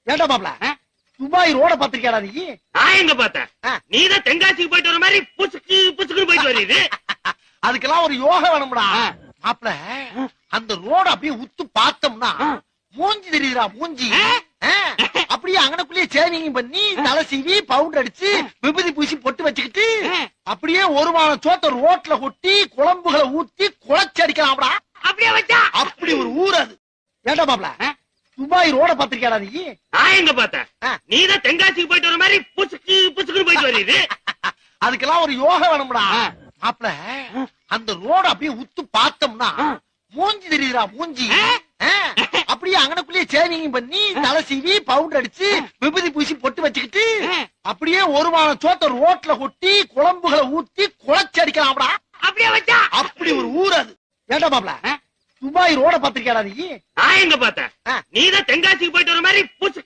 ஏண்டா மாப்ள துபாய் ரோட பாத்திருக்கியாடா நீ? நான் எங்க பார்த்தேன்? நீதான் தென்காசிக்கு போயிட்டு வர மாதிரி புசுக்கு புசுக்குன்னு போயிட்டு வருது. அதுக்கெல்லாம் ஒரு யோகா வேணும்டா மாப்ள. அந்த ரோட அப்படியே உத்து பார்த்தோம்னா மூஞ்சி தெரியுதுடா மூஞ்சி. அப்படியே அங்கனக்குள்ளேயே சேவிங் பண்ணி தலை சீவி பவுடர் அடிச்சு விபூதி பூசி பொட்டு வச்சுக்கிட்டு அப்படியே ஒரு வாரம் சோத்த ரோட்ல கொட்டி குழம்புகளை ஊத்தி குழச்சி அடிக்கலாம்டா. அப்படியே வச்சா அப்படி ஒரு ஊர் அது. ஏண்டா மாப்ள துபாய் ரோட பாத்திருக்கியாடா நீ? நான் எங்க பார்த்தேன்? நீதான் தென்காசிக்கு போயிட்டு வர மாதிரி புசுக்கு புசுக்குன்னு போயிட்டு வருது. அதுக்கெல்லாம் ஒரு யோகா வேணும்டா மாப்ள. அந்த ரோட அப்படியே உத்து பார்த்தோம்னா மூஞ்சி தெரியுதுடா மூஞ்சி. அப்படியே அங்கனக்குள்ளேயே சேவிங் பண்ணி தலை சீவி பவுடர் அடிச்சு விபூதி பூசி பொட்டு வச்சுக்கிட்டு அப்படியே ஒரு வாரம் சோத்த ரோட்ல கொட்டி குழம்புகளை ஊத்தி குழச்சி அடிக்கலாம்டா. அப்படியே வச்சா அப்படி ஒரு ஊர் அது. ஏண்டா மாப்ள துபாய் ரோட பாத்திருக்கியாடா நீ? நான் எங்க பார்த்தேன்? நீதான் தென்காசிக்கு போயிட்டு வர மாதிரி புசுக்கு